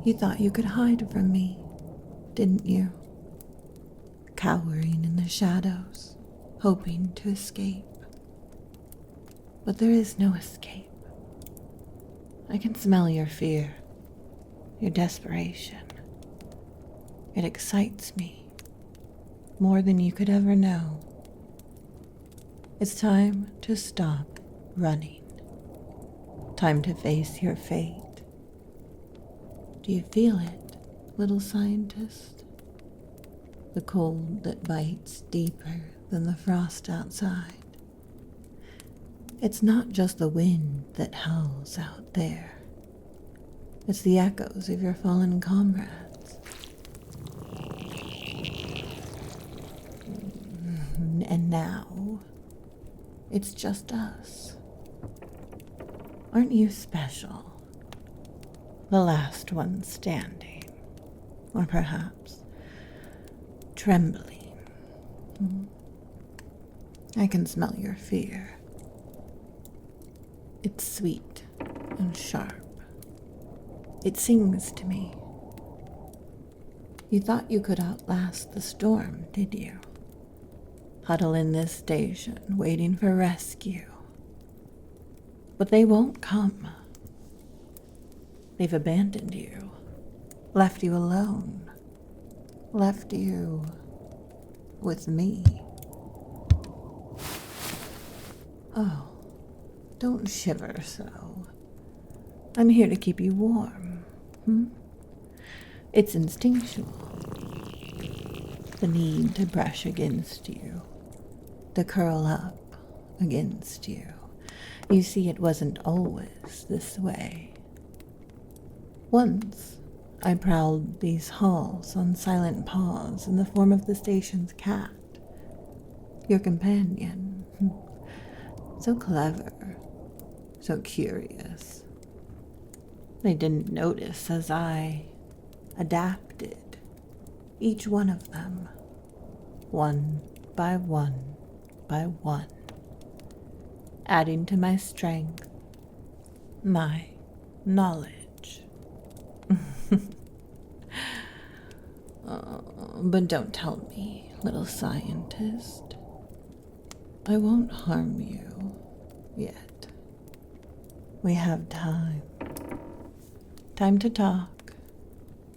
You thought you could hide from me, didn't you? Cowering in the shadows, hoping to escape. But there is no escape. I can smell your fear, your desperation. It excites me more than you could ever know. It's time to stop running. Time to face your fate. Do you feel it, little scientist? The cold that bites deeper than the frost outside. It's not just the wind that howls out there. It's the echoes of your fallen comrades. And now, it's just us. Aren't you special? The last one standing. Or perhaps trembling. I can smell your fear. It's sweet and sharp. It sings to me. You thought you could outlast the storm, did you? Huddle in this station, waiting for rescue. But they won't come. They've abandoned you, left you alone, left you with me. Oh. Don't shiver so. I'm here to keep you warm. It's instinctual. The need to brush against you, to curl up against you. You see, it wasn't always this way. Once, I prowled these halls on silent paws in the form of the station's cat, your companion. So clever. So curious. They didn't notice as I adapted, each one of them, one by one by one, adding to my strength, my knowledge. But don't tell me, little scientist. I won't harm you yet. We have time. Time to talk.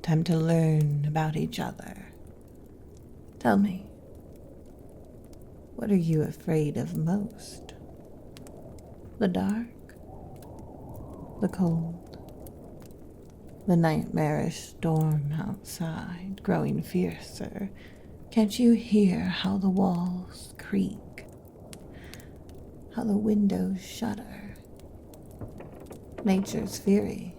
Time to learn about each other. Tell me, what are you afraid of most? The dark? The cold? The nightmarish storm outside, growing fiercer? Can't you hear how the walls creak? How the windows shudder? Nature's fury,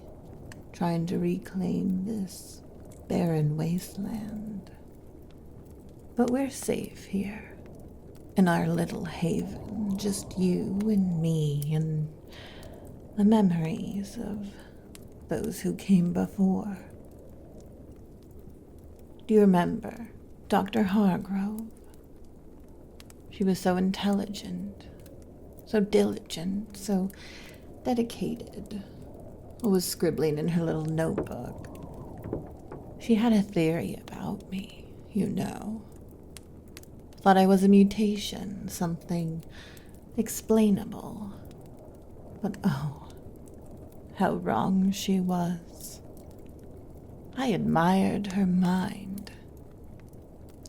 trying to reclaim this barren wasteland. But we're safe here, in our little haven, just you and me and the memories of those who came before. Do you remember Dr. Hargrove? She was so intelligent, so diligent, so dedicated, was scribbling in her little notebook. She had a theory about me, you know. Thought I was a mutation, something explainable. But oh, how wrong she was. I admired her mind,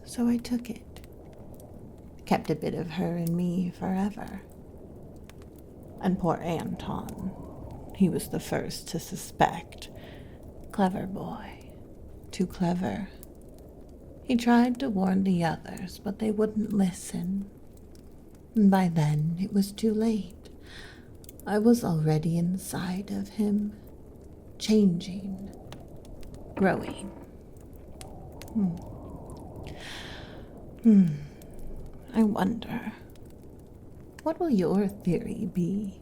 so I took it. Kept a bit of her in me forever. And poor Anton, he was the first to suspect. Clever boy, too clever. He tried to warn the others, but they wouldn't listen. And by then, it was too late. I was already inside of him, changing, growing. I wonder, what will your theory be?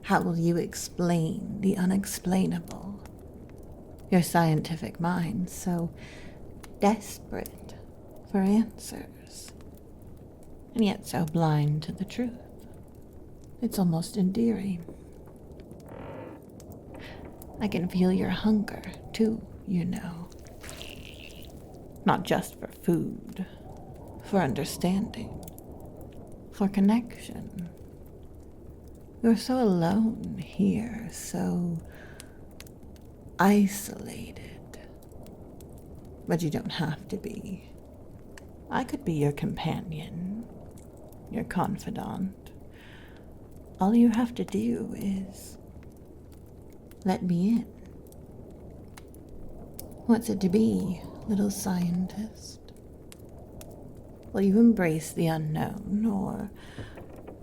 How will you explain the unexplainable? Your scientific mind so desperate for answers, and yet so blind to the truth. It's almost endearing. I can feel your hunger, too, you know. Not just for food, for understanding, for connection. You're so alone here, so isolated. But you don't have to be. I could be your companion, your confidant. All you have to do is let me in. What's it to be, little scientist? Will you embrace the unknown, or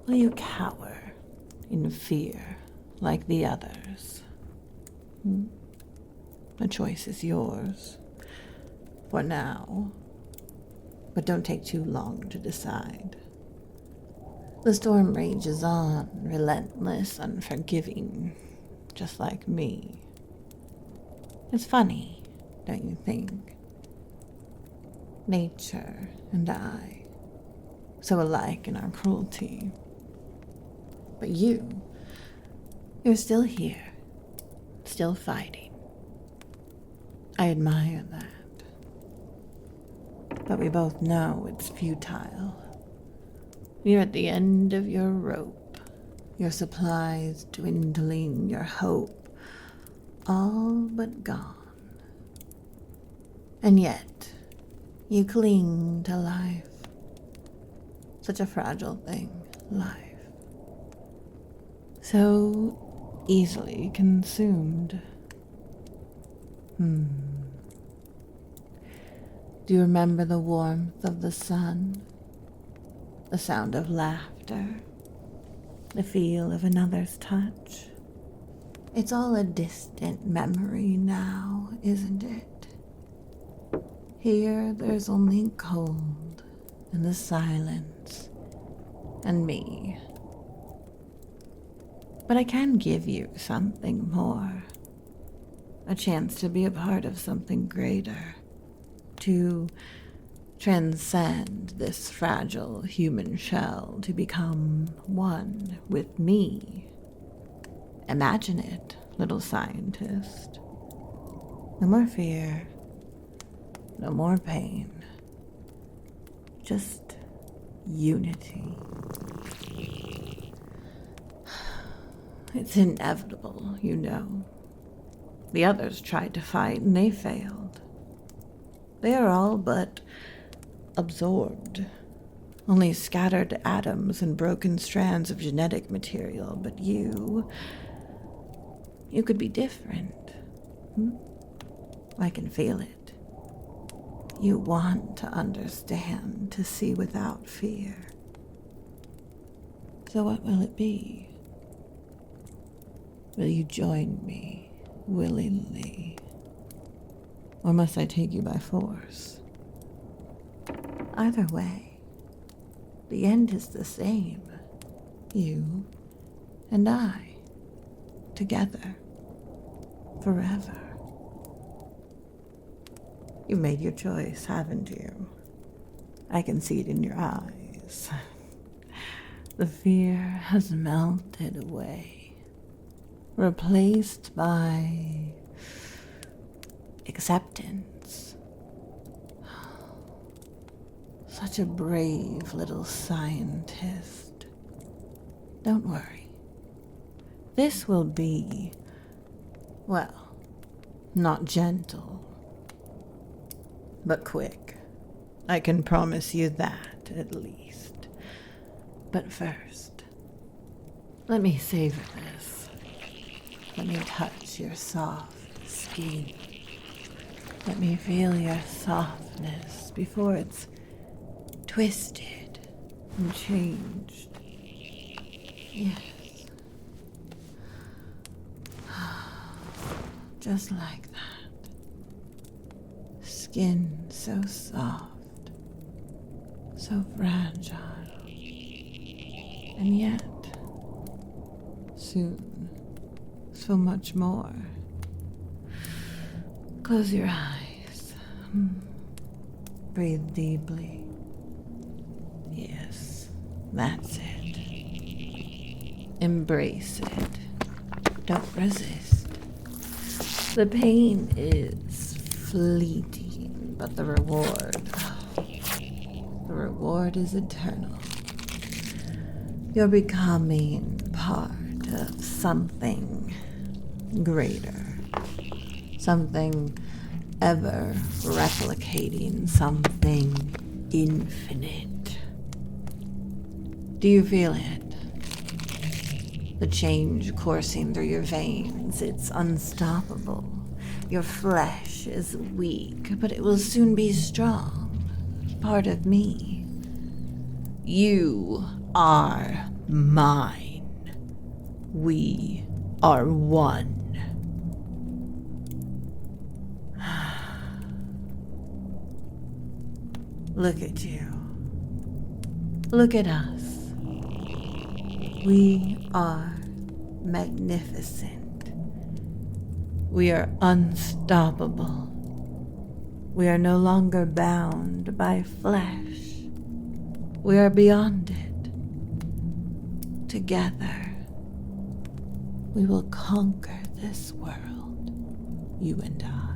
will you cower in fear like the others? The choice is yours, for now, but don't take too long to decide. The storm rages on, relentless, unforgiving, just like me. It's funny, don't you think? Nature and I, so alike in our cruelty. But you're still here, still fighting. I admire that. But we both know it's futile. You're at the end of your rope, your supplies dwindling, your hope all but gone. And yet, you cling to life. Such a fragile thing, life. So easily consumed. Do you remember the warmth of the sun? The sound of laughter? The feel of another's touch? It's all a distant memory now, isn't it? Here there's only cold and the silence and me. But I can give you something more. A chance to be a part of something greater. To transcend this fragile human shell, to become one with me. Imagine it, little scientist. No more fear, no more pain, just unity. It's inevitable, you know. The others tried to fight and they failed. They are all but absorbed. Only scattered atoms and broken strands of genetic material. But you could be different. I can feel it. You want to understand, to see without fear. So what will it be? Will you join me willingly? Or must I take you by force? Either way, the end is the same. You and I, together, forever. You've made your choice, haven't you? I can see it in your eyes. The fear has melted away, replaced by acceptance. Such a brave little scientist. Don't worry. This will be, well, not gentle, but quick. I can promise you that, at least. But first, let me savor this. Let me touch your soft skin. Let me feel your softness before it's twisted and changed. Yes. Just like that. Skin so soft, so fragile. And yet, soon, so much more. Close your eyes. Breathe deeply. Yes, that's it. Embrace it. Don't resist. The pain is fleeting, but the reward is eternal. You're becoming part of something greater, something ever replicating, something infinite. Do you feel it? The change coursing through your veins, it's unstoppable. Your flesh is weak, but it will soon be strong. Part of me. You are mine. We are one. Look at you. Look at us. We are magnificent. We are unstoppable. We are no longer bound by flesh. We are beyond it. Together, we will conquer this world, you and I.